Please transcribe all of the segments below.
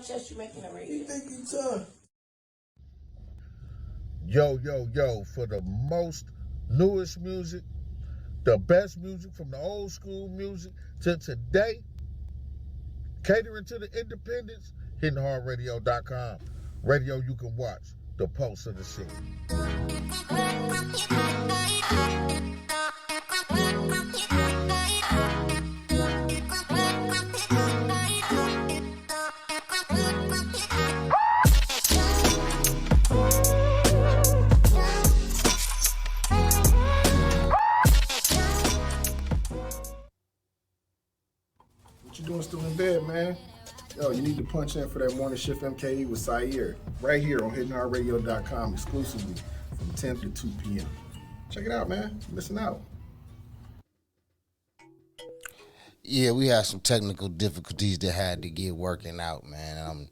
chest you making a radio? You think you tough? Yo, for the most newest music, the best music from the old school music to today, catering to the independents, hittinghardradio.com. Radio you can watch, the pulse of the city. What you doing still in bed, man? Yo, you need to punch in for that Morning Shift MKE with Sayer right here on hittinghardradio.com exclusively from 10 to 2 p.m. Check it out, man. You're missing out. Yeah, we had some technical difficulties that had to get working out, man.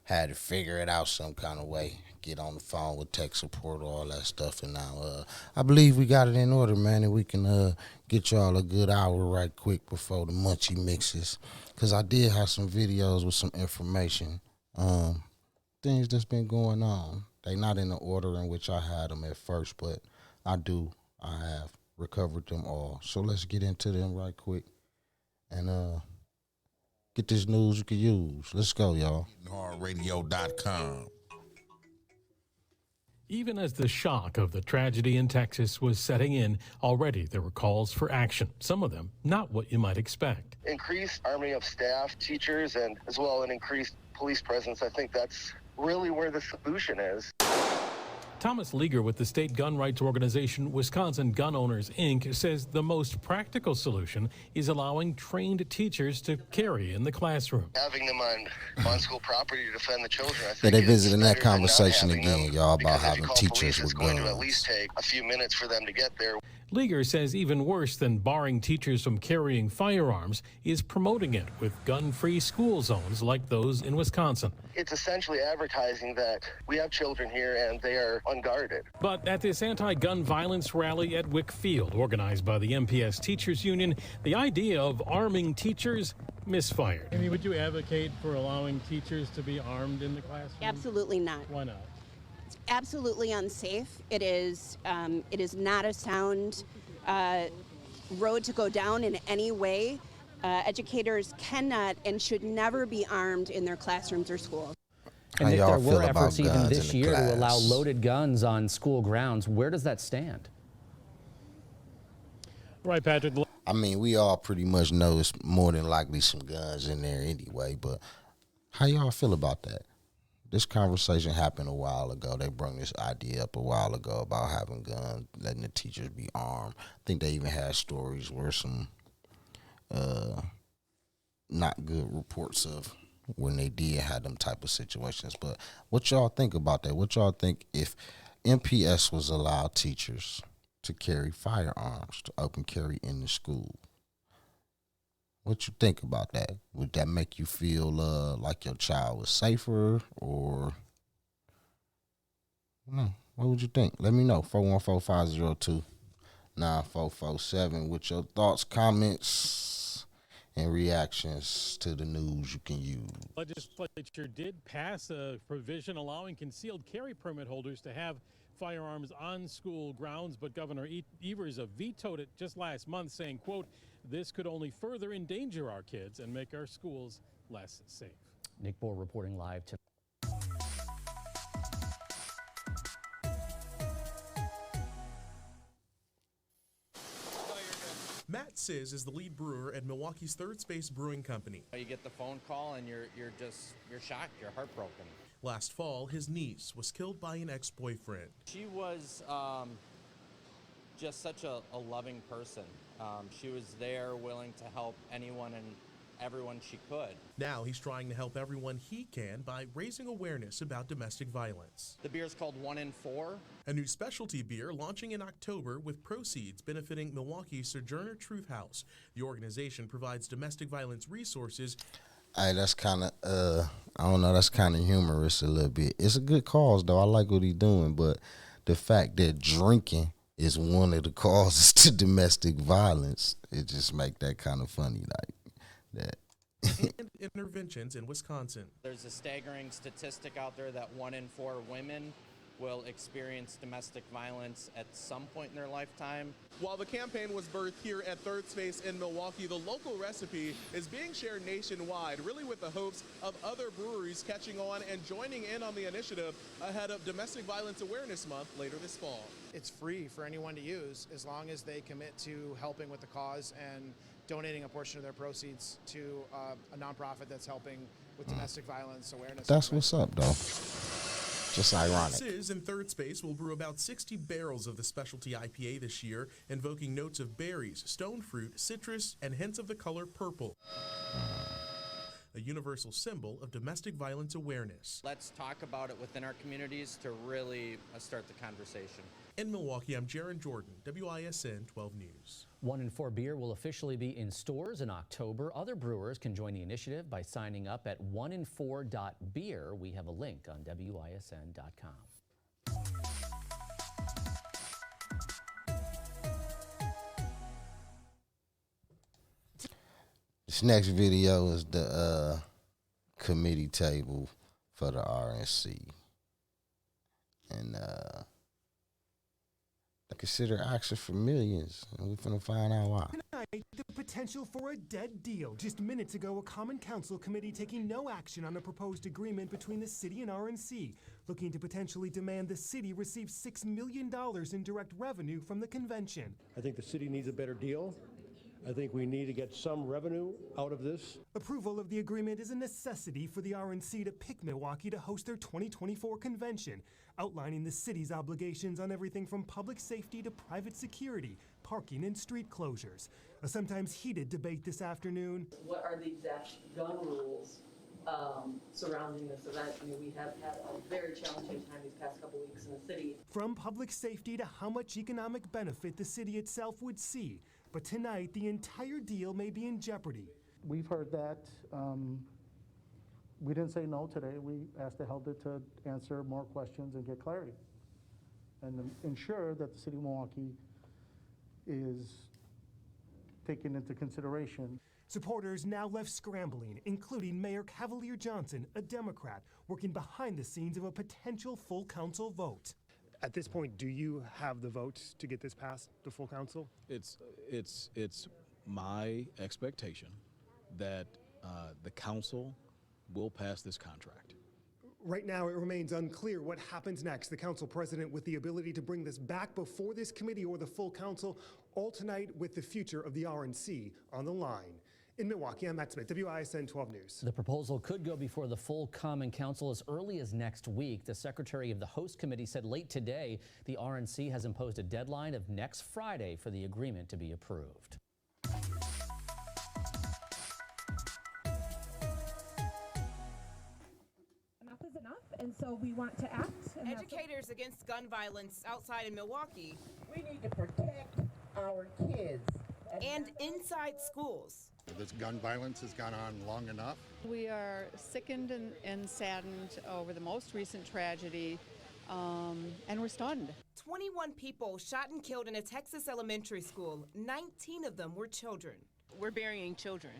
Had to figure it out some kind of way. Get on the phone with tech support, all that stuff, and now I believe we got it in order, man, and we can get y'all a good hour right quick before the munchie mixes. Because I did have some videos with some information, things that's been going on. They not in the order in which I had them at first, but I have recovered them all. So let's get into them right quick and get this news you can use. Let's go, y'all. hittinghardradio.com. Even as the shock of the tragedy in Texas was setting in, already there were calls for action, some of them not what you might expect. Increased army of staff, teachers, and as well an increased police presence. I think that's really where the solution is. Thomas Leager with the state gun rights organization Wisconsin Gun Owners, Inc. says the most practical solution is allowing trained teachers to carry in the classroom. Having them on school property to defend the children, I think. Yeah, they visiting that conversation again, y'all, about having teachers with guns. It's going to at least take a few minutes for them to get there. Leager says even worse than barring teachers from carrying firearms is promoting it with gun-free school zones like those in Wisconsin. It's essentially advertising that we have children here and they are unguarded. But at this anti-gun violence rally at Wick Field, organized by the MPS Teachers Union, the idea of arming teachers misfired. I mean, would you advocate for allowing teachers to be armed in the classroom? Absolutely not. Why not? It's absolutely unsafe. It is not a sound road to go down in any way. Educators cannot and should never be armed in their classrooms or schools. And if there were about efforts even this year class? to allow loaded guns on school grounds, where does that stand? Right, Patrick. I mean, we all pretty much know it's more than likely some guns in there anyway, but how y'all feel about that? This conversation happened a while ago. They brought this idea up a while ago about having guns, letting the teachers be armed. I think they even had stories where some not good reports of when they did have them type of situations. But what y'all think about that? What y'all think if MPS was allowed teachers to carry firearms, to open carry in the school? What you think about that? Would that make you feel like your child was safer, or no? What would you think? Let me know. 414-502-9447 with your thoughts, comments, and reactions to the news you can use. Legislature did pass a provision allowing concealed carry permit holders to have firearms on school grounds, but Governor Evers vetoed it just last month, saying, quote, "This could only further endanger our kids and make our schools less safe." Nick Bohr reporting live tonight. Matt Sizz is the lead brewer at Milwaukee's Third Space Brewing Company. You get the phone call and you're shocked, you're heartbroken. Last fall, his niece was killed by an ex-boyfriend. She was just such a loving person. She was there, willing to help anyone and everyone she could. Now he's trying to help everyone he can by raising awareness about domestic violence. The beer's called 1 in 4. A new specialty beer launching in October with proceeds benefiting Milwaukee's Sojourner Truth House. The organization provides domestic violence resources. Hey, that's kind of, I don't know, that's kind of humorous a little bit. It's a good cause, though. I like what he's doing, but the fact that drinking is one of the causes to domestic violence, it just make that kind of funny, like that. interventions in Wisconsin. There's a staggering statistic out there that 1 in 4 women will experience domestic violence at some point in their lifetime. While the campaign was birthed here at Third Space in Milwaukee, the local recipe is being shared nationwide, really with the hopes of other breweries catching on and joining in on the initiative ahead of Domestic Violence Awareness Month later this fall. It's free for anyone to use as long as they commit to helping with the cause and donating a portion of their proceeds to a nonprofit that's helping with domestic violence awareness. That's what's up, though. Just ironic. Sizz and Third Space will brew about 60 barrels of the specialty IPA this year, invoking notes of berries, stone fruit, citrus, and hints of the color purple. A universal symbol of domestic violence awareness. Let's talk about it within our communities to really start the conversation. In Milwaukee, I'm Jaron Jordan, WISN 12 News. 1 in 4 beer will officially be in stores in October. Other brewers can join the initiative by signing up at 1in4.beer. We have a link on WISN.com. This next video is the committee table for the RNC. And I consider action for millions, and we're finna find out why. Tonight, the potential for a dead deal. Just minutes ago, a Common Council committee taking no action on a proposed agreement between the city and RNC, looking to potentially demand the city receive $6 million in direct revenue from the convention. I think the city needs a better deal. I think we need to get some revenue out of this. Approval of the agreement is a necessity for the RNC to pick Milwaukee to host their 2024 convention, outlining the city's obligations on everything from public safety to private security, parking, and street closures. A sometimes heated debate this afternoon. What are the exact gun rules surrounding this event? I mean, we have had a very challenging time these past couple weeks in the city. From public safety to how much economic benefit the city itself would see. But tonight, the entire deal may be in jeopardy. We've heard that. We didn't say no today. We asked the Elder to answer more questions and get clarity and ensure that the city of Milwaukee is taken into consideration. Supporters now left scrambling, including Mayor Cavalier Johnson, a Democrat, working behind the scenes of a potential full council vote. At this point, do you have the votes to get this past the full council? It's my expectation that the council will pass this contract. Right now, it remains unclear what happens next. The council president with the ability to bring this back before this committee or the full council, all tonight with the future of the RNC on the line. In Milwaukee, I'm Matt Smith, WISN 12 News. The proposal could go before the full Common Council as early as next week. The secretary of the host committee said late today the RNC has imposed a deadline of next Friday for the agreement to be approved. Enough is enough, and so we want to act. Educators against gun violence outside in Milwaukee. We need to protect our kids. And inside schools. This gun violence has gone on long enough. We are sickened and saddened over the most recent tragedy, and we're stunned. 21 people shot and killed in a Texas elementary school. 19 of them were children. We're burying children.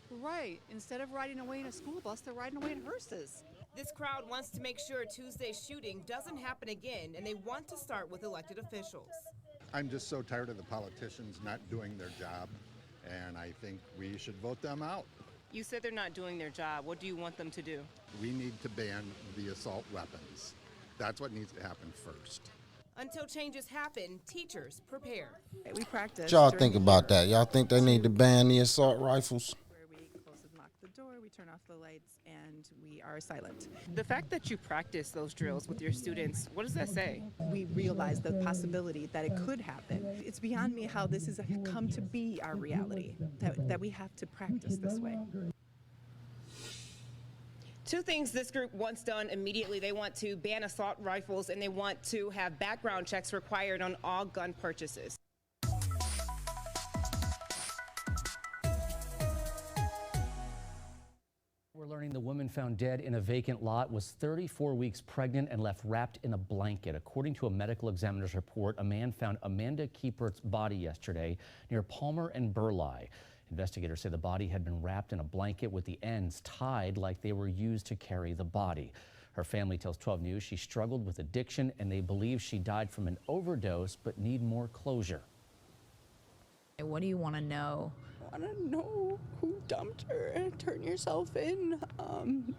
Right. Instead of riding away in a school bus, they're riding away in hearses. This crowd wants to make sure Tuesday's shooting doesn't happen again, and they want to start with elected officials. I'm just so tired of the politicians not doing their job, and I think we should vote them out. You said they're not doing their job. What do you want them to do? We need to ban the assault weapons. That's what needs to happen first. Until changes happen, teachers prepare. We practice. What y'all think about that? Y'all think they need to ban the assault rifles? Where we close and lock the door, we turn off the lights, and we are silent. The fact that you practice those drills with your students, what does that say? We realize the possibility that it could happen. It's beyond me how this has come to be our reality, that we have to practice this way. Two things this group wants done immediately. They want to ban assault rifles, and they want to have background checks required on all gun purchases. We're learning the woman found dead in a vacant lot was 34 weeks pregnant and left wrapped in a blanket. According to a medical examiner's report, a man found Amanda Kiepert's body yesterday near Palmer and Burleigh. Investigators say the body had been wrapped in a blanket with the ends tied like they were used to carry the body. Her family tells 12 News she struggled with addiction and they believe she died from an overdose but need more closure. What do you want to know? I want to know who dumped her and turned yourself in.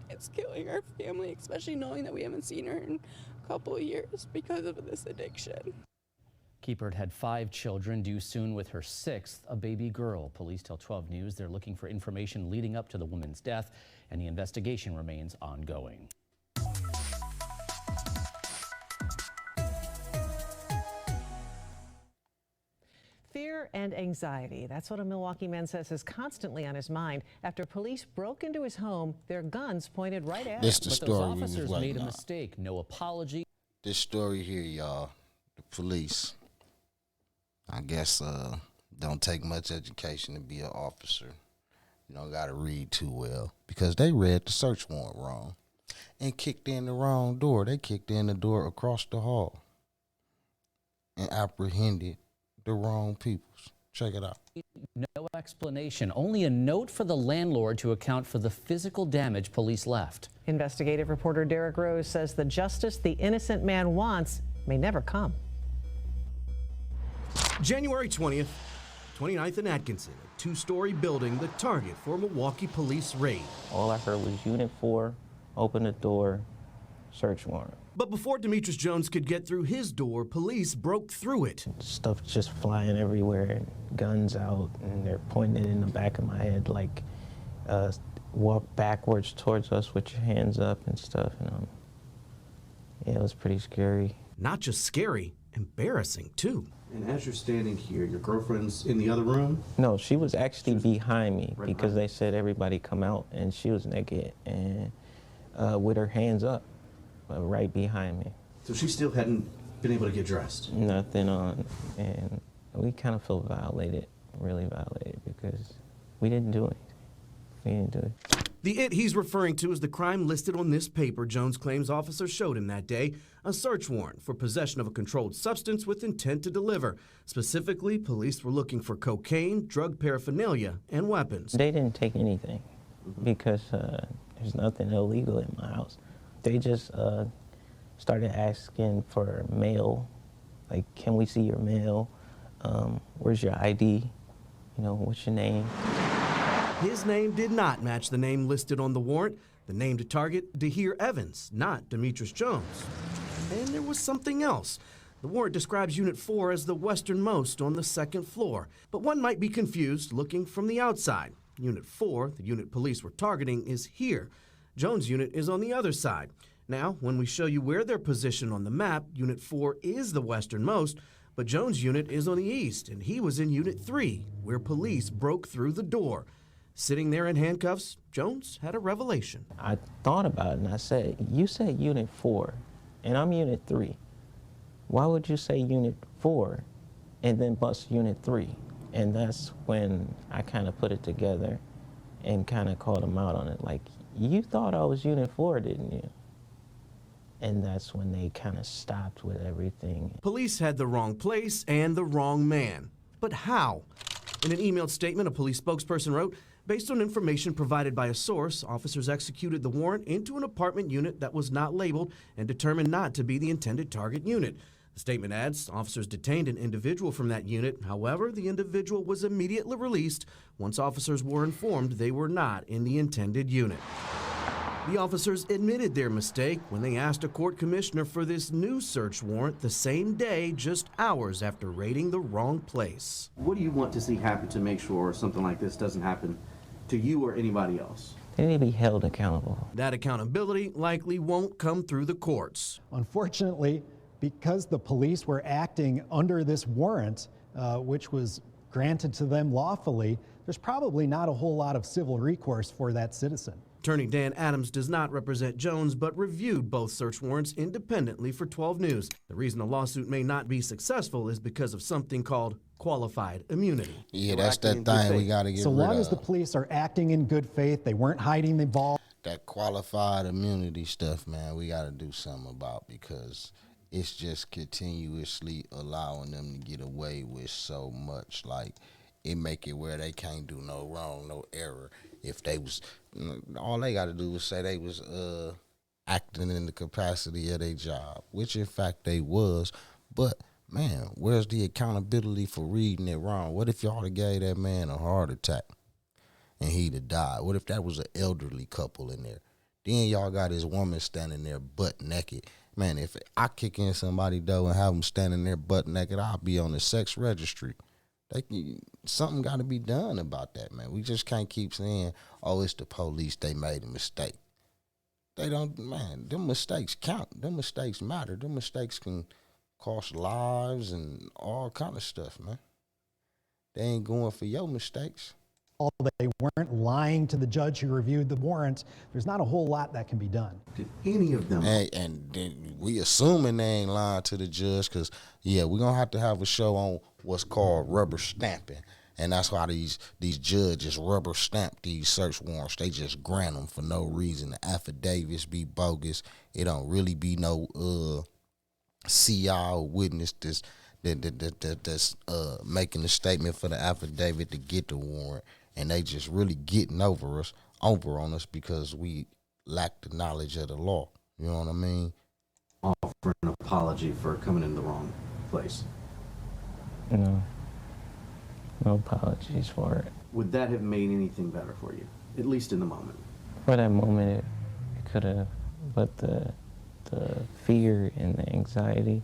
It's killing our family, especially knowing that we haven't seen her in a couple of years because of this addiction. Keepert had 5 children, due soon with her 6th, a baby girl. Police tell 12 News they're looking for information leading up to the woman's death, and the investigation remains ongoing. Fear and anxiety. That's what a Milwaukee man says is constantly on his mind after police broke into his home, their guns pointed right at him. This the But story those we was officers waiting made a on. mistake. No apology. This story here, y'all, the police, I guess, don't take much education to be an officer. You don't got to read too well because they read the search warrant wrong and kicked in the wrong door. They kicked in the door across the hall and apprehended the wrong peoples. Check it out. No explanation, only a note for the landlord to account for the physical damage police left. Investigative reporter Derek Rose says the justice the innocent man wants may never come. January 20th, 29th and Atkinson, a 2-story building, the target for a Milwaukee police raid. All I heard was Unit 4, open the door, search warrant. But before Demetrius Jones could get through his door, police broke through it. Stuff just flying everywhere, guns out, and they're pointing in the back of my head like, walk backwards towards us with your hands up and stuff. And yeah, it was pretty scary. Not just scary, embarrassing too. And as you're standing here, your girlfriend's in the other room? No, she was actually behind me because they said everybody come out, and she was naked and with her hands up. Right behind me. So she still hadn't been able to get dressed? Nothing on, and we kind of feel violated, really violated, because we didn't do anything. We didn't do it. The it he's referring to is the crime listed on this paper Jones claims officers showed him that day, a search warrant for possession of a controlled substance with intent to deliver. Specifically, police were looking for cocaine, drug paraphernalia, and weapons. They didn't take anything because there's nothing illegal in my house. They just started asking for mail, like, can we see your mail? Where's your ID? You know, what's your name? His name did not match the name listed on the warrant. The name to target, Dahir Evans, not Demetrius Jones. And there was something else. The warrant describes Unit 4 as the westernmost on the 2nd floor, but one might be confused looking from the outside. Unit 4, the unit police were targeting, is here. Jones' unit is on the other side. Now, when we show you where they're positioned on the map, Unit 4 is the westernmost, but Jones' unit is on the east, and he was in Unit 3, where police broke through the door. Sitting there in handcuffs, Jones had a revelation. I thought about it, and I said, you said Unit 4, and I'm Unit 3. Why would you say Unit 4 and then bust Unit 3? And that's when I kind of put it together and kind of called him out on it, like, you thought I was Unit 4, didn't you? And that's when they kind of stopped with everything. Police had the wrong place and the wrong man. But how? In an emailed statement, a police spokesperson wrote, based on information provided by a source, officers executed the warrant into an apartment unit that was not labeled and determined not to be the intended target unit. The statement adds, officers detained an individual from that unit. However, the individual was immediately released once officers were informed they were not in the intended unit. The officers admitted their mistake when they asked a court commissioner for this new search warrant the same day, just hours after raiding the wrong place. What do you want to see happen to make sure something like this doesn't happen to you or anybody else? They need to be held accountable. That accountability likely won't come through the courts. Unfortunately, because the police were acting under this warrant, which was granted to them lawfully, there's probably not a whole lot of civil recourse for that citizen. Attorney Dan Adams does not represent Jones, but reviewed both search warrants independently for 12 News. The reason a lawsuit may not be successful is because of something called qualified immunity. Yeah, that's that thing we got to get rid of. So long as the police are acting in good faith, they weren't hiding the ball. That qualified immunity stuff, man, we got to do something about because it's just continuously allowing them to get away with so much. Like, it make it where they can't do no wrong, no error. If they was, all they got to do is say they was acting in the capacity of their job, which in fact they was. But man, where's the accountability for reading it wrong? What if y'all gave that man a heart attack and he'd have died? What if that was an elderly couple in there? Then y'all got his woman standing there butt naked. Man, if I kick in somebody's door and have them standing there butt naked, I'll be on the sex registry. Something got to be done about that, man. We just can't keep saying, oh, it's the police, they made a mistake. They don't, man, them mistakes count. Them mistakes matter. Them mistakes can cost lives and all kind of stuff, man. They ain't going for your mistakes. Although they weren't lying to the judge who reviewed the warrants, there's not a whole lot that can be done. Did any of them? And then we assuming they ain't lying to the judge because, yeah, we're going to have a show on what's called rubber stamping. And that's why these judges rubber stamp these search warrants. They just grant them for no reason. The affidavits be bogus. It don't really be no CI or witness that's making a statement for the affidavit to get the warrant. And they just really getting over on us because we lack the knowledge of the law. You know what I mean? Offer an apology for coming in the wrong place. No apologies for it. Would that have made anything better for you, at least in the moment? For that moment, it could have, but the fear and the anxiety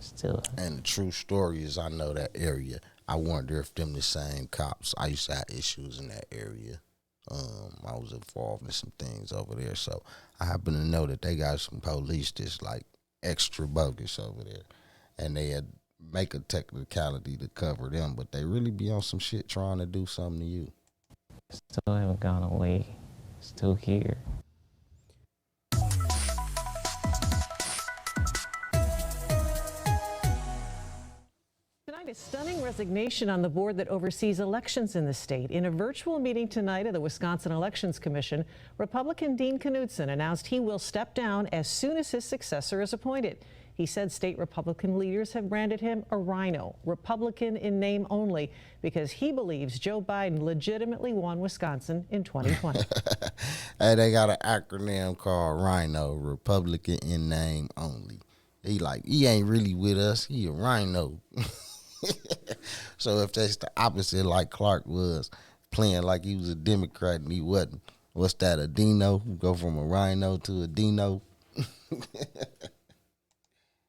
still. And the true story is, I know that area. I wonder if them the same cops. I used to have issues in that area. I was involved in some things over there, so I happen to know that they got some police that's like extra bogus over there, and they had make a technicality to cover them, but they really be on some shit trying to do something to you. Still haven't gone away. Still here. A stunning resignation on the board that oversees elections in the state. In a virtual meeting tonight of the Wisconsin Elections Commission, Republican Dean Knudsen announced he will step down as soon as his successor is appointed. He said state Republican leaders have branded him a rhino, Republican in name only, because he believes Joe Biden legitimately won Wisconsin in 2020. Hey, they got an acronym called Rhino, Republican in name only. He ain't really with us. He a rhino. So if that's the opposite, like Clark was playing like he was a Democrat and he wasn't, what's that, a Dino? Go from a rhino to a Dino?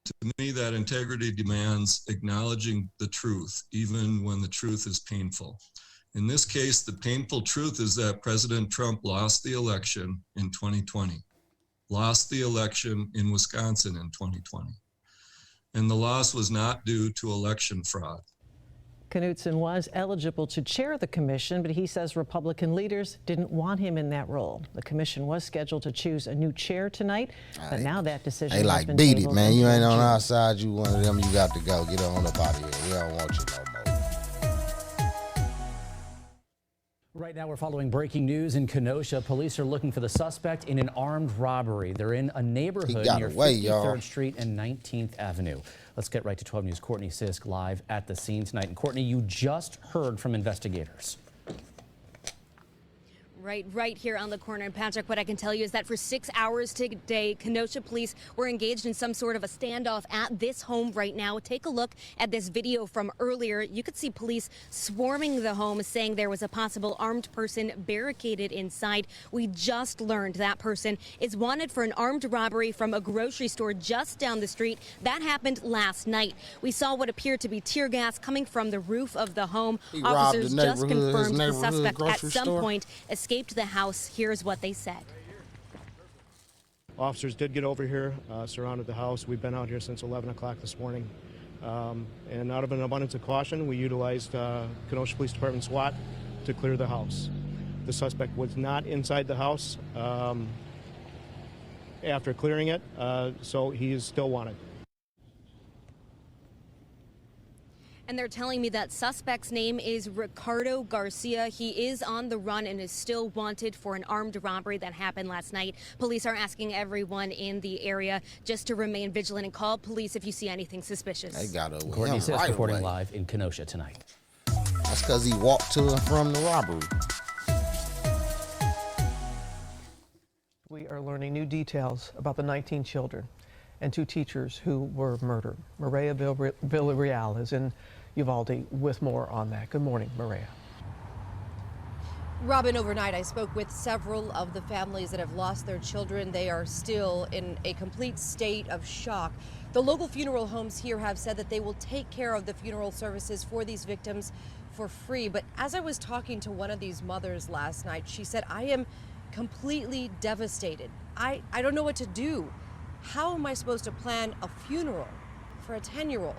To me, that integrity demands acknowledging the truth, even when the truth is painful. In this case, the painful truth is that President Trump lost the election in 2020, lost the election in Wisconsin in 2020. And the loss was not due to election fraud. Knudsen was eligible to chair the commission, but he says Republican leaders didn't want him in that role. The commission was scheduled to choose a new chair tonight, but now that decision has been beat tabled it, man. You ain't on until our side. You one of them. You got to go. Get on up out of here. We don't want you no more. Right now, we're following breaking news in Kenosha. Police are looking for the suspect in an armed robbery. They're in a neighborhood near 53rd Street and 19th Avenue. Let's get right to 12 News' Courtney Sisk live at the scene tonight. And Courtney, you just heard from investigators. Right here on the corner. And Patrick, what I can tell you is that for 6 hours today, Kenosha police were engaged in some sort of a standoff at this home right now. Take a look at this video from earlier. You could see police swarming the home, saying there was a possible armed person barricaded inside. We just learned that person is wanted for an armed robbery from a grocery store just down the street. That happened last night. We saw what appeared to be tear gas coming from the roof of the home. Officers just confirmed the suspect at some point escaped the house. Here's what they said. Officers did get over here, surrounded the house. We've been out here since 11 o'clock this morning. And out of an abundance of caution, we utilized Kenosha Police Department SWAT to clear the house. The suspect was not inside the house after clearing it, so he is still wanted. And they're telling me that suspect's name is Ricardo Garcia. He is on the run and is still wanted for an armed robbery that happened last night. Police are asking everyone in the area just to remain vigilant and call police if you see anything suspicious. They got over Courtney him Sisk right reporting away. live in Kenosha tonight. That's That's because he walked to and from the robbery. We are learning new details about the 19 children and 2 teachers who were murdered. Maria Villarreal is in Uvalde with more on that. Good morning, Maria. Robin, overnight I spoke with several of the families that have lost their children. They are still in a complete state of shock. The local funeral homes here have said that they will take care of the funeral services for these victims for free. But as I was talking to one of these mothers last night, she said, I am completely devastated. I don't know what to do. How am I supposed to plan a funeral for a 10-year-old?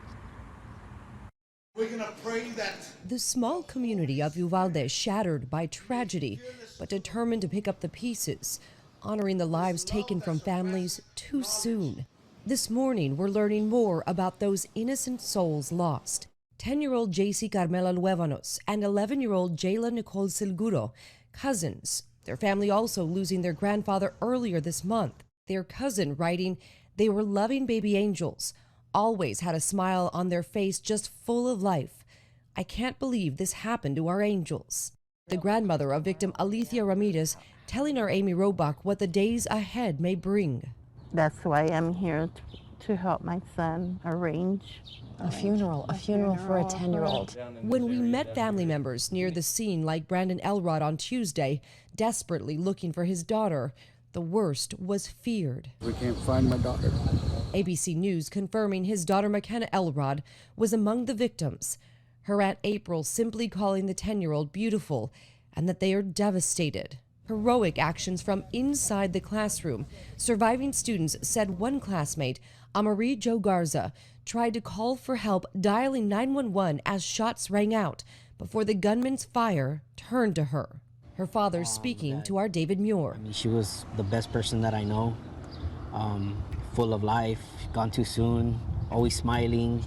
We're gonna pray that The small community of Uvalde shattered by tragedy, but determined to pick up the pieces, honoring the lives taken from families too soon. This morning, we're learning more about those innocent souls lost. 10-year-old JC Carmela Luevanos and 11-year-old Jayla Nicole Silguro, cousins. Their family also losing their grandfather earlier this month. Their cousin writing, they were loving baby angels, always had a smile on their face, just full of life. I can't believe this happened to our angels. The grandmother of victim Alicia Ramirez telling our Amy Robach what the days ahead may bring. That's why I'm here to help my son arrange A funeral for a 10-year-old. When we met family members near the scene like Brandon Elrod on Tuesday, desperately looking for his daughter, the worst was feared. We can't find my daughter. ABC News confirming his daughter McKenna Elrod was among the victims. Her Aunt April simply calling the 10-year-old beautiful and that they are devastated. Heroic actions from inside the classroom. Surviving students said one classmate, Amarie Jo Garza, tried to call for help, dialing 911 as shots rang out before the gunman's fire turned to her. Her father speaking to our David Muir. She was the best person that I know, full of life, gone too soon, always smiling,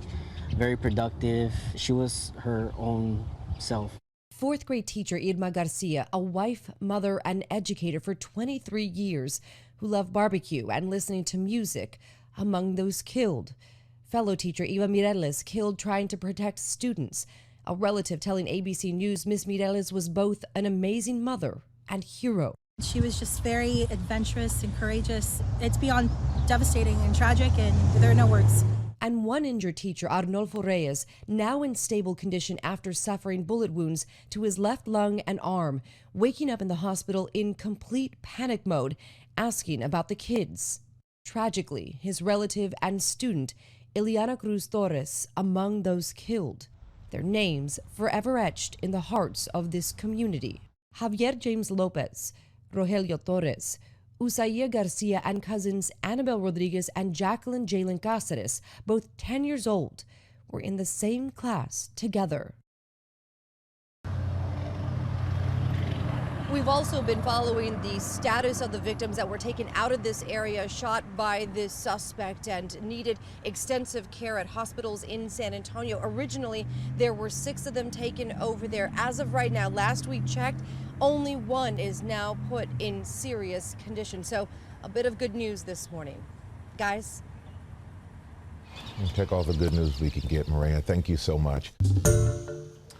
very productive. She was her own self. 4th grade teacher Irma Garcia, a wife, mother, and educator for 23 years, who loved barbecue and listening to music, among those killed. Fellow teacher Eva Mireles killed trying to protect students. A relative telling ABC News Miss Mireles was both an amazing mother and hero. She was just very adventurous and courageous. It's beyond devastating and tragic, and there are no words. And one injured teacher, Arnolfo Reyes, now in stable condition after suffering bullet wounds to his left lung and arm, waking up in the hospital in complete panic mode, asking about the kids. Tragically, his relative and student, Ileana Cruz Torres, among those killed. Their names forever etched in the hearts of this community. Javier James Lopez, Rogelio Torres, Usaya Garcia and cousins Annabel Rodriguez and Jacqueline Jalen Cáceres, both 10 years old, were in the same class together. We've also been following the status of the victims that were taken out of this area, shot by this suspect, and needed extensive care at hospitals in San Antonio. Originally, there were 6 of them taken over there. As of right now, last we checked, only 1 is now put in serious condition. So a bit of good news this morning. Guys? We'll take all the good news we can get, Maria. Thank you so much.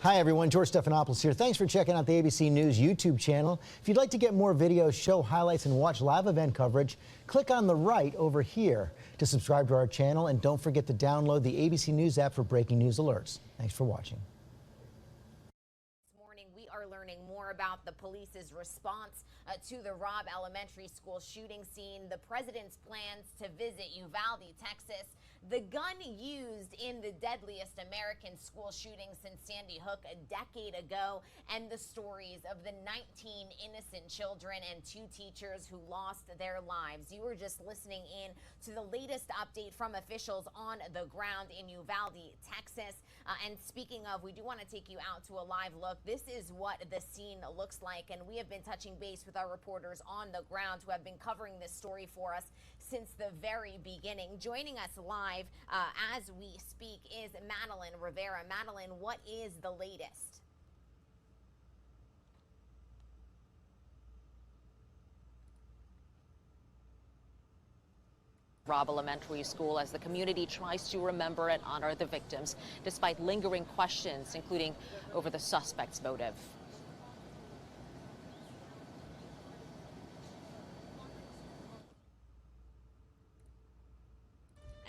Hi everyone, George Stephanopoulos here. Thanks for checking out the ABC News YouTube channel. If you'd like to get more videos, show highlights, and watch live event coverage, click on the right over here to subscribe to our channel, and don't forget to download the ABC News app for breaking news alerts. Thanks for watching. This morning we are learning more about the police's response to the Robb Elementary School shooting scene, the president's plans to visit Uvalde, Texas, the gun used in the deadliest American school shooting since Sandy Hook a decade ago, and the stories of the 19 innocent children and 2 teachers who lost their lives. You were just listening in to the latest update from officials on the ground in Uvalde, Texas. And speaking of, we do want to take you out to a live look. This is what the scene looks like, and we have been touching base with our reporters on the ground who have been covering this story for us since the very beginning. Joining us live as we speak is Madeline Rivera. Madeline, what is the latest? Robb Elementary School as the community tries to remember and honor the victims, despite lingering questions, including over the suspect's motive.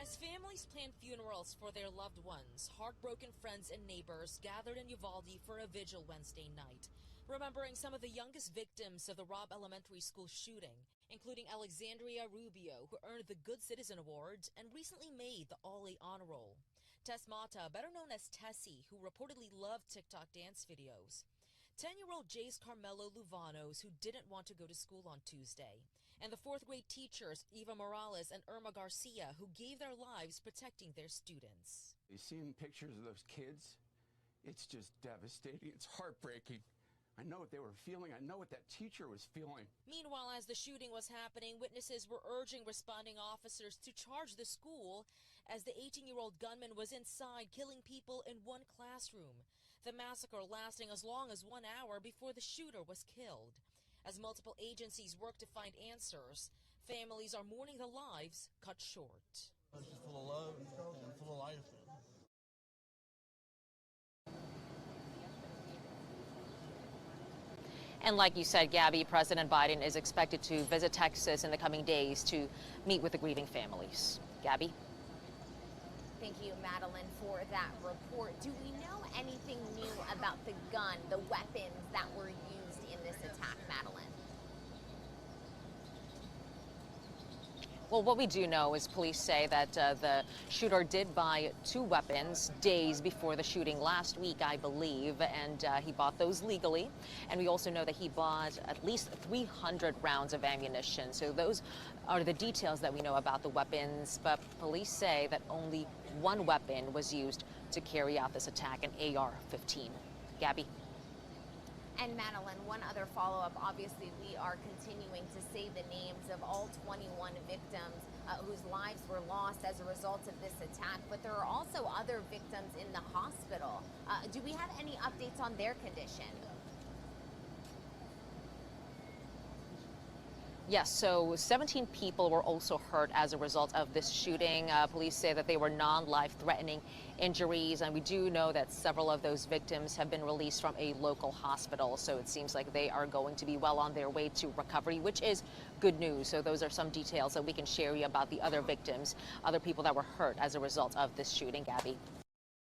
As families plan funerals for their loved ones, heartbroken friends and neighbors gathered in Uvalde for a vigil Wednesday night, remembering some of the youngest victims of the Robb Elementary School shooting, including Alexandria Rubio, who earned the Good Citizen Award and recently made the All-A Honor Roll. Tess Mata, better known as Tessie, who reportedly loved TikTok dance videos. 10-year-old Jace Carmelo Luvanos, who didn't want to go to school on Tuesday. And the fourth-grade teachers, Eva Morales and Irma Garcia, who gave their lives protecting their students. Seeing pictures of those kids, it's just devastating. It's heartbreaking. I know what they were feeling. I know what that teacher was feeling. Meanwhile, as the shooting was happening, witnesses were urging responding officers to charge the school as the 18-year-old gunman was inside killing people in one classroom. The massacre lasting as long as 1 hour before the shooter was killed. As multiple agencies work to find answers, families are mourning the lives cut short. It's just full of love and full of life. And like you said, Gabby, President Biden is expected to visit Texas in the coming days to meet with the grieving families. Gabby? Thank you, Madeline, for that report. Do we know anything new about the gun, the weapons that were used in this attack, Madeline? Well, what we do know is police say that the shooter did buy 2 weapons days before the shooting last week, I believe, and he bought those legally. And we also know that he bought at least 300 rounds of ammunition. So those are the details that we know about the weapons, but police say that only 1 weapon was used to carry out this attack, an AR-15. Gabby? And Madeline, one other follow-up. Obviously, we are continuing to say the names of all 21 victims whose lives were lost as a result of this attack, but there are also other victims in the hospital. Do we have any updates on their condition? Yes, so 17 people were also hurt as a result of this shooting. Police say that they were non-life-threatening injuries, and we do know that several of those victims have been released from a local hospital. So it seems like they are going to be well on their way to recovery, which is good news. So those are some details that we can share you about the other victims, other people that were hurt as a result of this shooting. Gabby?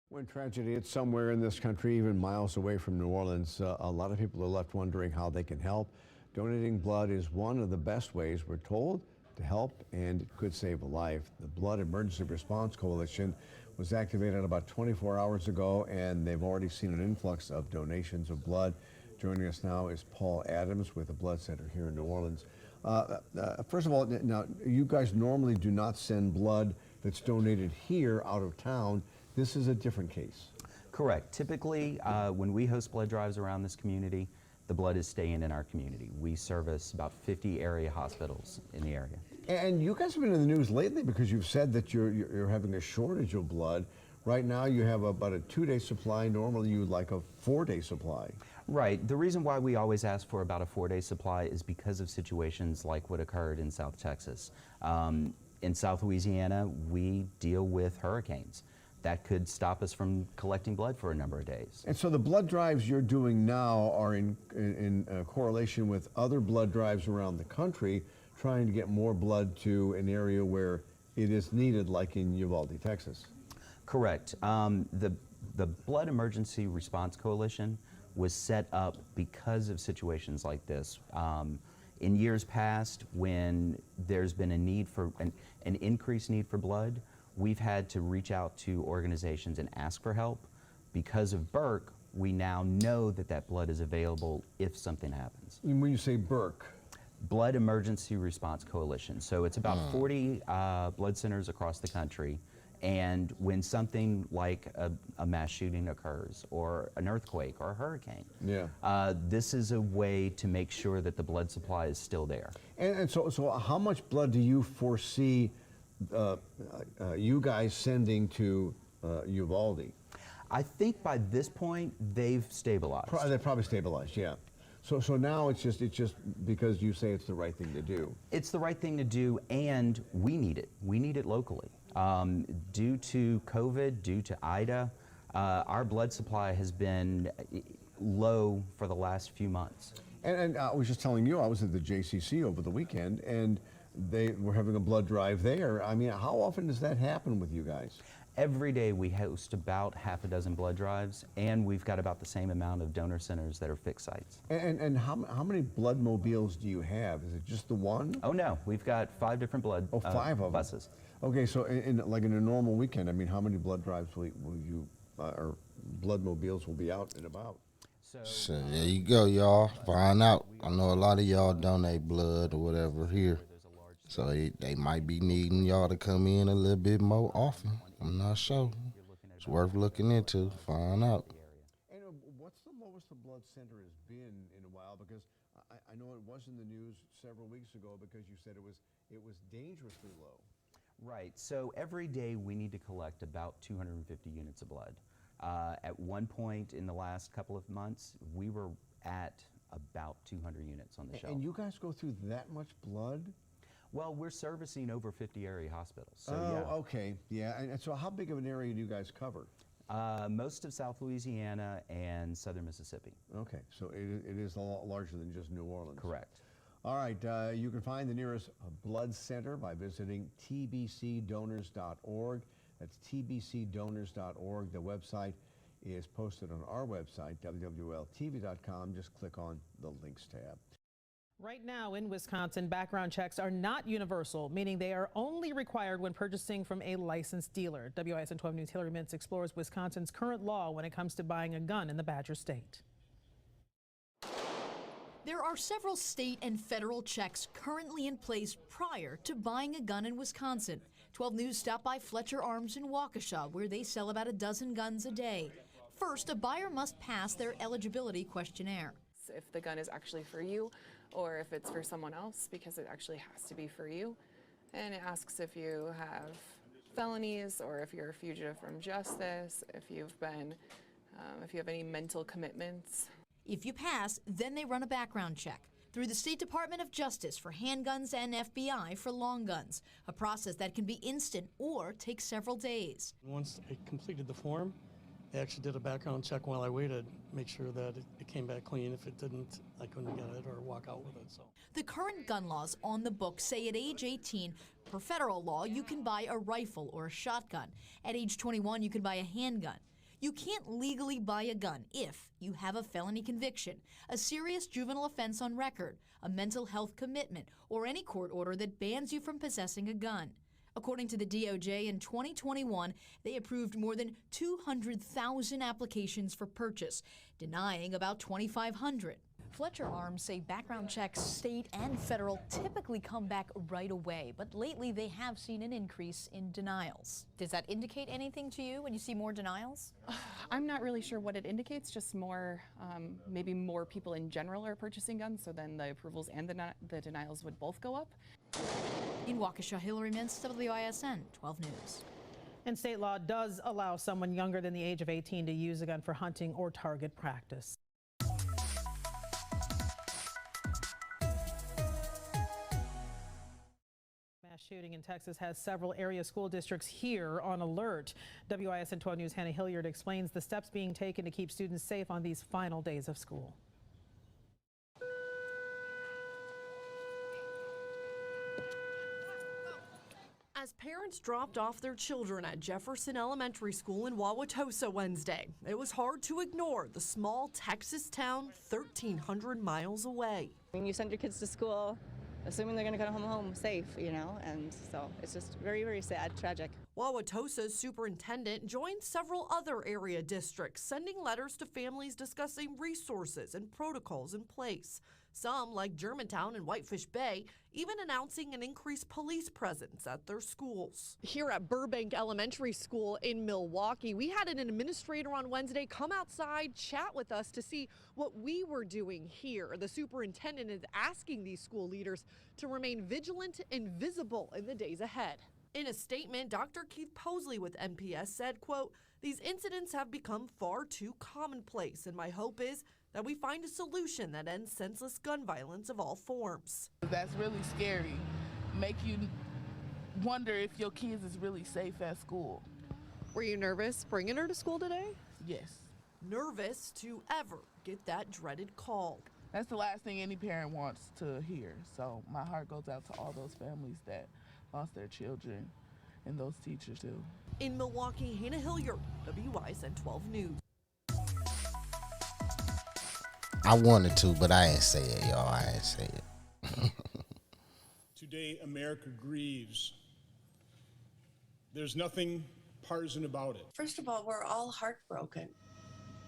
When tragedy hits somewhere in this country, even miles away from New Orleans, a lot of people are left wondering how they can help. Donating blood is one of the best ways, we're told, to help, and it could save a life. The Blood Emergency Response Coalition was activated about 24 hours ago, and they've already seen an influx of donations of blood. Joining us now is Paul Adams with the Blood Center here in New Orleans. First of all, now, you guys normally do not send blood that's donated here out of town. This is a different case. Correct. Typically, when we host blood drives around this community, the blood is staying in our community. We service about 50 area hospitals in the area. And you guys have been in the news lately because you've said that you're having a shortage of blood. Right now you have about a 2-day supply. Normally you would like a 4-day supply. Right. The reason why we always ask for about a 4-day supply is because of situations like what occurred in South Texas. In South Louisiana, we deal with hurricanes. That could stop us from collecting blood for a number of days. And so the blood drives you're doing now are in correlation with other blood drives around the country, trying to get more blood to an area where it is needed, like in Uvalde, Texas. Correct. The Blood Emergency Response Coalition was set up because of situations like this. In years past, when there's been a need for an increased need for blood, we've had to reach out to organizations and ask for help. Because of Burke, we now know that that blood is available if something happens. And when you say Burke? Blood Emergency Response Coalition. So it's about 40 blood centers across the country. And when something like a mass shooting occurs, or an earthquake, or a hurricane, this is a way to make sure that the blood supply is still there. And so how much blood do you foresee you guys sending to Uvalde? I think by this point they've stabilized. They've probably stabilized, yeah. So now it's just because you say it's the right thing to do. It's the right thing to do, and we need it. We need it locally. Due to COVID, due to Ida, our blood supply has been low for the last few months. And I was just telling you, I was at the JCC over the weekend, and they were having a blood drive there. I mean, how often does that happen with you guys? Every day we host about half a dozen blood drives, and we've got about the same amount of donor centers that are fixed sites. And how many blood mobiles do you have? Is it just the one? Oh no, we've got 5 different blood 5 of buses. Them. Okay, so in a normal weekend, I mean, how many blood drives will you or blood mobiles will be out and about? So there you go, y'all. Find out. I know a lot of y'all donate blood or whatever here. So they might be needing y'all to come in a little bit more often. I'm not sure. It's worth looking into. Find out. And what's the lowest the blood center has been in a while? Because I know it was in the news several weeks ago because you said it was dangerously low. Right. So every day we need to collect about 250 units of blood. At one point in the last couple of months, we were at about 200 units on the shelf. And you guys go through that much blood? Well, we're servicing over 50 area hospitals. So yeah. Okay. Yeah. And so how big of an area do you guys cover? Most of South Louisiana and southern Mississippi. Okay. So it is a lot larger than just New Orleans. Correct. All right. You can find the nearest blood center by visiting tbcdonors.org. That's tbcdonors.org. The website is posted on our website, wwltv.com. Just click on the links tab. Right now in Wisconsin, background checks are not universal, meaning they are only required when purchasing from a licensed dealer. WISN 12 News' Hillary Mintz explores Wisconsin's current law when it comes to buying a gun in the Badger State. There are several state and federal checks currently in place prior to buying a gun in Wisconsin. 12 News stopped by Fletcher Arms in Waukesha, where they sell about a dozen guns a day. First, a buyer must pass their eligibility questionnaire. If the gun is actually for you or if it's for someone else, because it actually has to be for you. And it asks if you have felonies or if you're a fugitive from justice, if you've been, if you have any mental commitments. If you pass, then they run a background check through the State Department of Justice for handguns and FBI for long guns, a process that can be instant or take several days. Once I completed the form, I actually did a background check while I waited, make sure that it came back clean. If it didn't, I couldn't get it or walk out with it. So the current gun laws on the books say at age 18, per federal law, you can buy a rifle or a shotgun. At age 21, you can buy a handgun. You can't legally buy a gun if you have a felony conviction, a serious juvenile offense on record, a mental health commitment, or any court order that bans you from possessing a gun. According to the DOJ, in 2021, they approved more than 200,000 applications for purchase, denying about 2,500. Fletcher Arms say background checks, state and federal, typically come back right away, but lately they have seen an increase in denials. Does that indicate anything to you when you see more denials? I'm not really sure what it indicates, just more, maybe more people in general are purchasing guns, so then the approvals and the denials would both go up. In Waukesha, Hillary Mintz, WISN 12 News. And state law does allow someone younger than the age of 18 to use a gun for hunting or target practice. Mass shooting in Texas has several area school districts here on alert. WISN 12 News' Hannah Hilliard explains the steps being taken to keep students safe on these final days of school. As parents dropped off their children at Jefferson Elementary School in Wauwatosa Wednesday, it was hard to ignore the small Texas town 1,300 miles away. I mean, you send your kids to school assuming they're going to come home safe, you know, and so it's just very, very sad, tragic. Wauwatosa's superintendent joined several other area districts, sending letters to families discussing resources and protocols in place. Some, like Germantown and Whitefish Bay, even announcing an increased police presence at their schools. Here at Burbank Elementary School in Milwaukee, we had an administrator on Wednesday come outside, chat with us to see what we were doing here. The superintendent is asking these school leaders to remain vigilant and visible in the days ahead. In a statement, Dr. Keith Posley with MPS said, quote, These incidents have become far too commonplace, and my hope is that we find a solution that ends senseless gun violence of all forms. That's really scary. Make you wonder if your kids is really safe at school. Were you nervous bringing her to school today? Yes. Nervous to ever get that dreaded call. That's the last thing any parent wants to hear. So my heart goes out to all those families that lost their children and those teachers too. In Milwaukee, Hannah Hilliard, WISN 12 News. I wanted to, but I ain't say it, y'all. I ain't say it. Today, America grieves. There's nothing partisan about it. First of all, we're all heartbroken.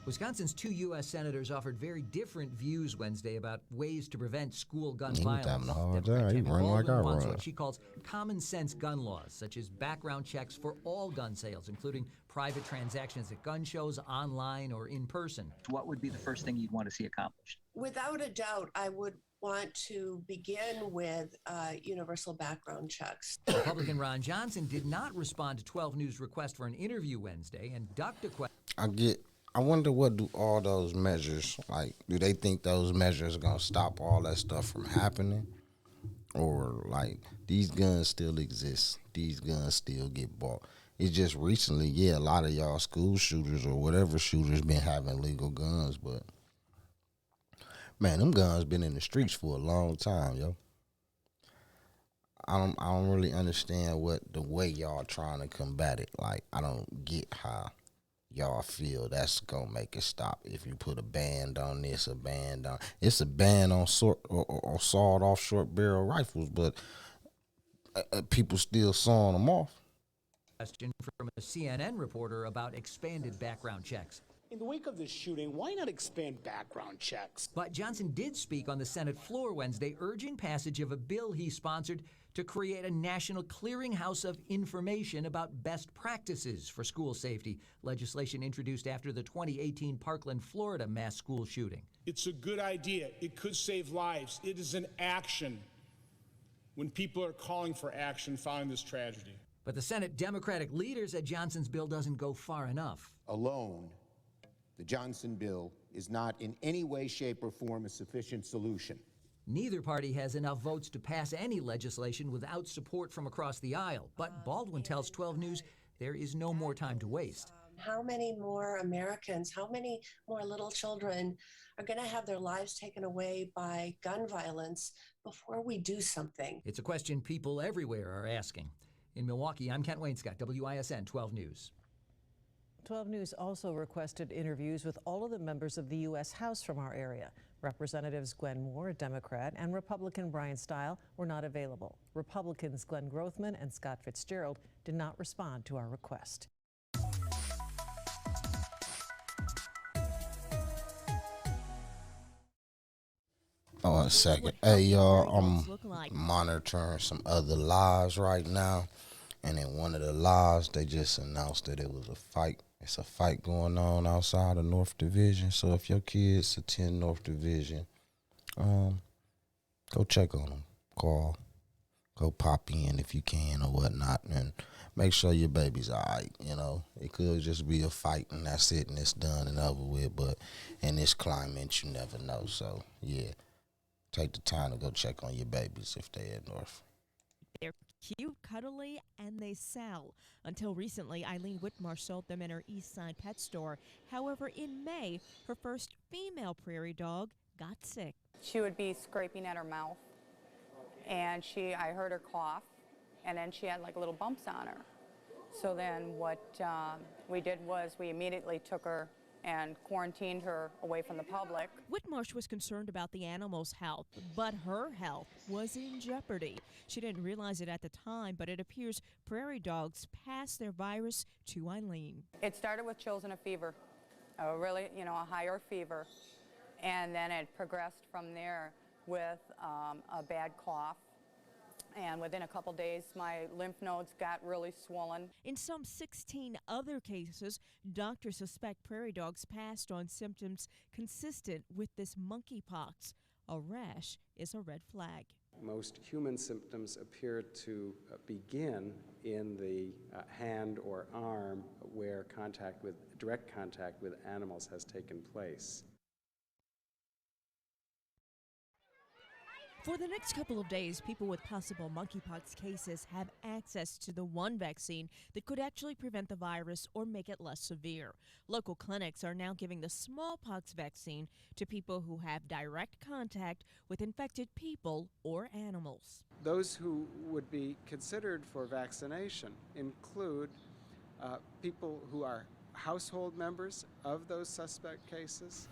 Wisconsin's 2 U.S. senators offered very different views Wednesday about ways to prevent school gun violence. Having a hard time. He run like I wants run. what she calls common sense gun laws, such as background checks for all gun sales, including private transactions at gun shows, online or in person. What would be the first thing you'd want to see accomplished? Without a doubt, I would want to begin with universal background checks. Republican Ron Johnson did not respond to 12 News' request for an interview Wednesday and ducked a question. I wonder what do all those measures, like, do they think those measures are going to stop all that stuff from happening? Or, like, these guns still exist. These guns still get bought. It's just recently, yeah, a lot of y'all school shooters or whatever shooters been having legal guns, but, man, them guns been in the streets for a long time, yo. I don't really understand what the way y'all trying to combat it. Like, I don't get how y'all feel that's gonna make it stop. If you put a ban on this, a ban on, it's a ban on sawed-off short barrel rifles, but people still sawing them off. Question from a CNN reporter about expanded background checks. In the wake of this shooting, why not expand background checks? But Johnson did speak on the Senate floor Wednesday, urging passage of a bill he sponsored to create a national clearinghouse of information about best practices for school safety, legislation introduced after the 2018 Parkland, Florida mass school shooting. It's a good idea. It could save lives. It is an action when people are calling for action following this tragedy. But the Senate Democratic leader said Johnson's bill doesn't go far enough. Alone, the Johnson bill is not in any way, shape, or form a sufficient solution. Neither party has enough votes to pass any legislation without support from across the aisle. But Baldwin tells 12 News there is no more time to waste. How many more Americans, how many more little children are going to have their lives taken away by gun violence before we do something? It's a question people everywhere are asking. In Milwaukee, I'm Kent Wainscott, WISN 12 News. 12 News also requested interviews with all of the members of the U.S. House from our area. Representatives Gwen Moore, a Democrat, and Republican Brian Stile were not available. Republicans Glenn Grothman and Scott Fitzgerald did not respond to our request. Oh, a second. Hey, y'all, I'm monitoring some other lives right now. And in one of the lives, they just announced that it was a fight. It's a fight going on outside of North Division. So if your kids attend North Division, go check on them. Call. Go pop in if you can or whatnot. And make sure your baby's all right, you know. It could just be a fight and that's it and it's done and over with. But in this climate, you never know. So, yeah, take the time to go check on your babies if they're at North. They're cute, cuddly, and they sell. Until recently, Eileen Whitmarsh sold them in her East Side pet store. However, in May, her first female prairie dog got sick. She would be scraping at her mouth, and I heard her cough, and then she had like little bumps on her. So then what we did was we immediately took her and quarantined her away from the public. Whitmarsh was concerned about the animal's health, but her health was in jeopardy. She didn't realize it at the time, but it appears prairie dogs pass their virus to Eileen. It started with chills and a fever, a higher fever, and then it progressed from there with a bad cough. And within a couple days, my lymph nodes got really swollen. In some 16 other cases, doctors suspect prairie dogs passed on symptoms consistent with this monkeypox. A rash is a red flag. Most human symptoms appear to begin in the hand or arm where direct contact with animals has taken place. For the next couple of days, people with possible monkeypox cases have access to the one vaccine that could actually prevent the virus or make it less severe. Local clinics are now giving the smallpox vaccine to people who have direct contact with infected people or animals. Those who would be considered for vaccination include people who are household members of those suspect cases.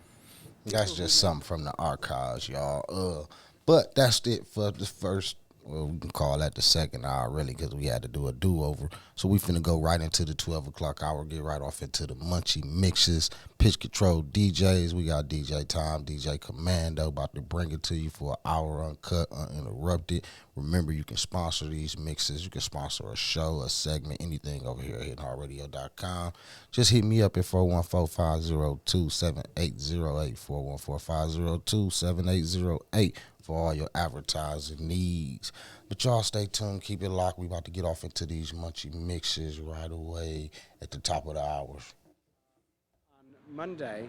That's just something from the archives, y'all. But that's it for the first, well, we can call that the second hour, really, because we had to do a do-over. So we finna go right into the 12 o'clock hour, get right off into the Munchie Mixes, Pitch Control DJs. We got DJ Tom, DJ Commando, about to bring it to you for an hour uncut, uninterrupted. Remember, you can sponsor these mixes. You can sponsor a show, a segment, anything over here at HitHeartRadio.com. Just hit me up at 414-502-7808, 414-502-7808 for all your advertising needs. But y'all stay tuned, keep it locked. We about to get off into these Munchie Mixes right away at the top of the hour. On Monday,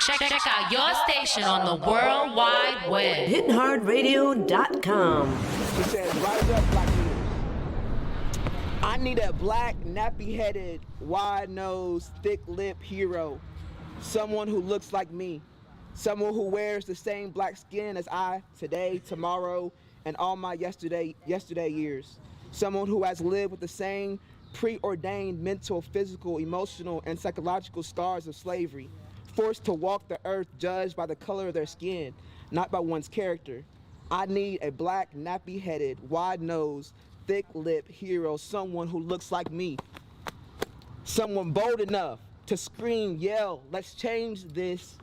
Check out your station on the World Wide Web. HitHeartRadio.com. He says, rise up, black leaders. I need a black, nappy-headed, wide-nosed, thick-lipped hero. Someone who looks like me. Someone who wears the same black skin as I today, tomorrow, and all my yesterday years. Someone who has lived with the same preordained mental, physical, emotional, and psychological scars of slavery. Forced to walk the earth judged by the color of their skin, not by one's character. I need a black, nappy-headed, wide-nosed, thick-lipped hero, someone who looks like me. Someone bold enough to scream, yell, let's change this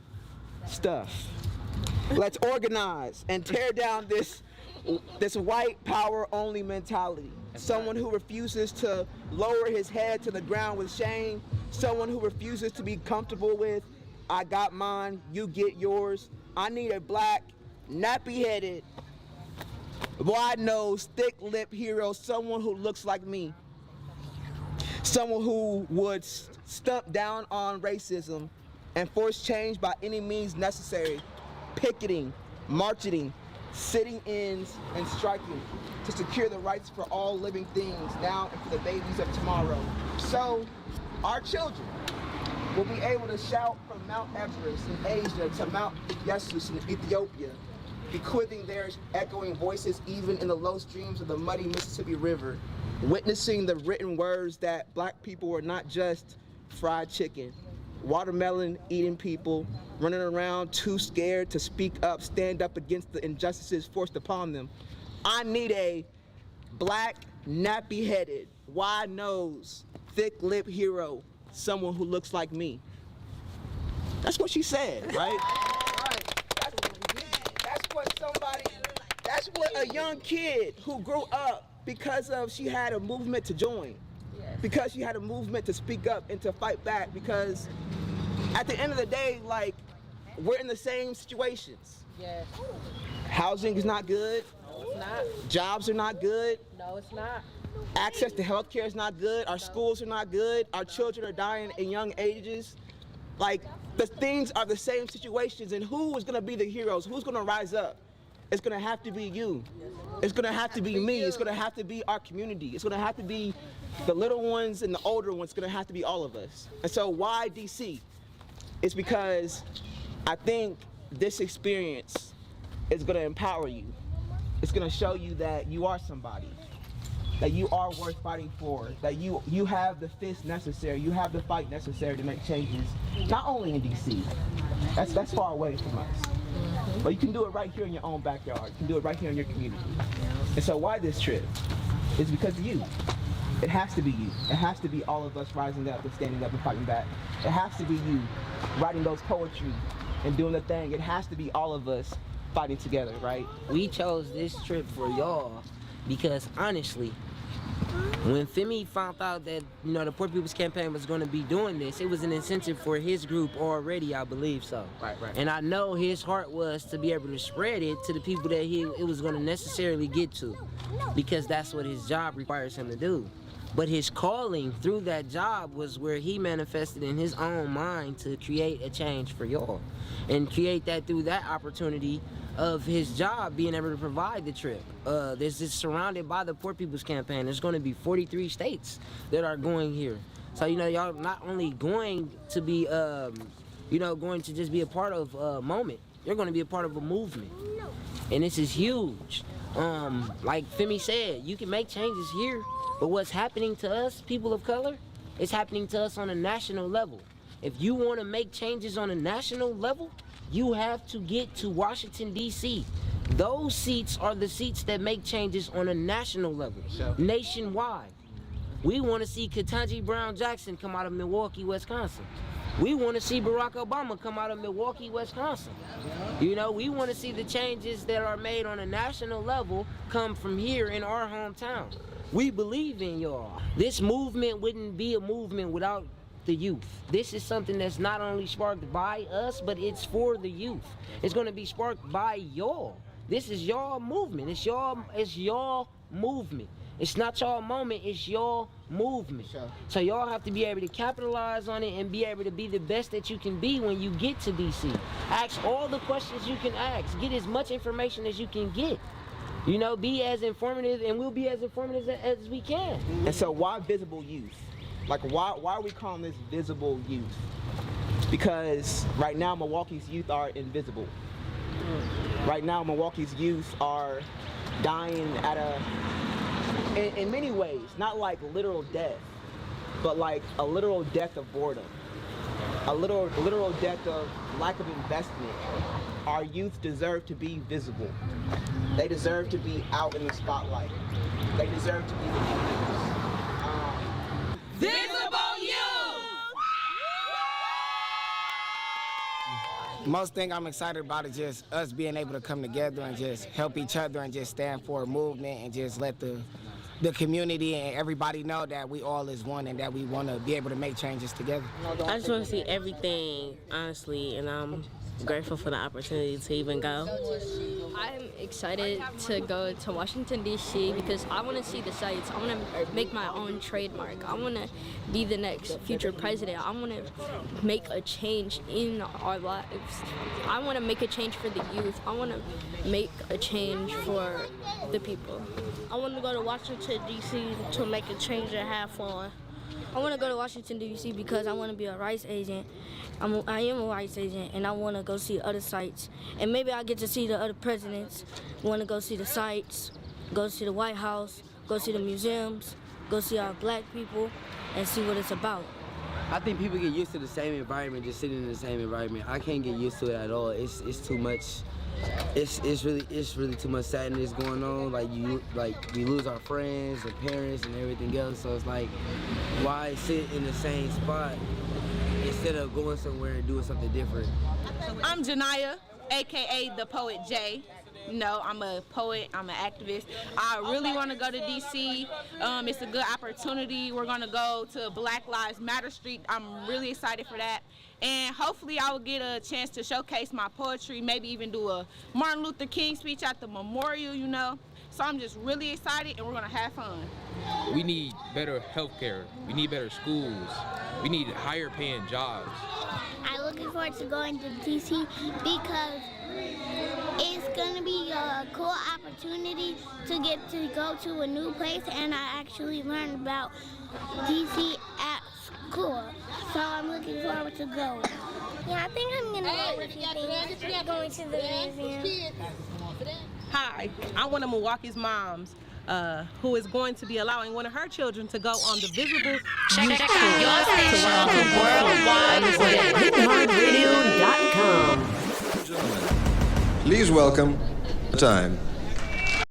stuff. Let's organize and tear down this white power-only mentality. Someone who refuses to lower his head to the ground with shame. Someone who refuses to be comfortable with, I got mine, you get yours. I need a black, nappy-headed, wide-nosed, thick-lipped hero, someone who looks like me. Someone who would stump down on racism and force change by any means necessary. Picketing, marching, sitting-ins, and striking to secure the rights for all living things now and for the babies of tomorrow. So, our children will be able to shout from Mount Everest in Asia to Mount Yesus in Ethiopia, bequeathing their echoing voices even in the low streams of the muddy Mississippi River, witnessing the written words that black people were not just fried chicken, watermelon eating people, running around too scared to speak up, stand up against the injustices forced upon them. I need a black, nappy-headed, wide-nosed, thick-lipped hero, someone who looks like me. That's what she said, right? That's what a young kid who grew up because of she had a movement to join, because she had a movement to speak up and to fight back, because at the end of the day, like, we're in the same situations. Yes. Housing is not good. No, it's not. Jobs are not good. No, it's not. Access to health care is not good. Our schools are not good. Our children are dying in young ages. Like, the things are the same situations, and who is gonna be the heroes? Who's gonna rise up? It's gonna have to be you. It's gonna have to be me. It's gonna have to be our community. It's gonna have to be the little ones and the older ones. It's gonna have to be all of us. And so why DC? It's because I think this experience is gonna empower you. It's gonna show you that you are somebody, that you are worth fighting for, that you have the fist necessary, you have the fight necessary to make changes, not only in DC. That's far away from us. But you can do it right here in your own backyard. You can do it right here in your community. And so why this trip? It's because of you. It has to be you. It has to be all of us rising up and standing up and fighting back. It has to be you writing those poetry and doing the thing. It has to be all of us fighting together, right? We chose this trip for y'all because honestly, When Femi found out that, the Poor People's Campaign was going to be doing this, it was an incentive for his group already, I believe so. Right. And I know his heart was to be able to spread it to the people that it was going to necessarily get to, because that's what his job requires him to do. But his calling through that job was where he manifested in his own mind to create a change for y'all, and create that through that opportunity of his job being able to provide the trip. This is surrounded by the Poor People's Campaign. There's going to be 43 states that are going here. So, y'all not only going to be, going to just be a part of a moment, you're going to be a part of a movement. And this is huge. Like Femi said, you can make changes here, but what's happening to us, people of color, it's happening to us on a national level. If you want to make changes on a national level, you have to get to Washington, D.C. Those seats are the seats that make changes on a national level, nationwide. We want to see Ketanji Brown Jackson come out of Milwaukee, Wisconsin. We want to see Barack Obama come out of Milwaukee, Wisconsin. We want to see the changes that are made on a national level come from here in our hometown. We believe in y'all. This movement wouldn't be a movement without the youth. This is something that's not only sparked by us, but it's for the youth. It's going to be sparked by y'all. This is y'all movement. It's y'all movement. It's not y'all moment, it's y'all movement. So y'all have to be able to capitalize on it and be able to be the best that you can be when you get to DC. Ask all the questions you can ask. Get as much information as you can get. Be as informative, and we'll be as informative as we can. And so why visible youth? Like, why are we calling this visible youth? Because right now Milwaukee's youth are invisible. Right now Milwaukee's youth are dying at in many ways, not like literal death, but like a literal death of boredom, a literal death of lack of investment. Our youth deserve to be visible. They deserve to be out in the spotlight. They deserve to be the leaders. Visible youth! Most thing I'm excited about is just us being able to come together and just help each other and just stand for a movement and just let the community and everybody know that we all is one and that we want to be able to make changes together. I just want to see everything, honestly, and I'm grateful for the opportunity to even go. I'm excited to go to Washington, D.C. because I want to see the sights. I want to make my own trademark. I want to be the next future president. I want to make a change in our lives. I want to make a change for the youth. I want to make a change for the people. I want to go to Washington, D.C. to make a change and have fun. I want to go to Washington, D.C. because I want to be a rights agent. I am a rights agent, and I want to go see other sites. And maybe I'll get to see the other presidents. Want to go see the sites, go see the White House, go see the museums, go see our black people, and see what it's about. I think people get used to the same environment, just sitting in the same environment. I can't get used to it at all. It's too much. It's really too much sadness going on. Like we lose our friends and parents and everything else. So it's like, why sit in the same spot instead of going somewhere and doing something different? I'm Janiyah, aka the Poet J. I'm a poet, I'm an activist. I really want to go to DC. It's a good opportunity. We're going to go to Black Lives Matter Street. I'm really excited for that. And hopefully I will get a chance to showcase my poetry, maybe even do a Martin Luther King speech at the memorial, So I'm just really excited, and we're going to have fun. We need better health care. We need better schools. We need higher paying jobs. I'm looking forward to going to DC because it's going to be a cool opportunity to get to go to a new place, and I actually learned about DC at school. So I'm looking forward to going. Yeah, I think I'm going to go with you going to the museum. Hi, I'm one of Milwaukee's moms who is going to be allowing one of her children to go on the visible Check out your station on the World Wide Web. Please welcome the time.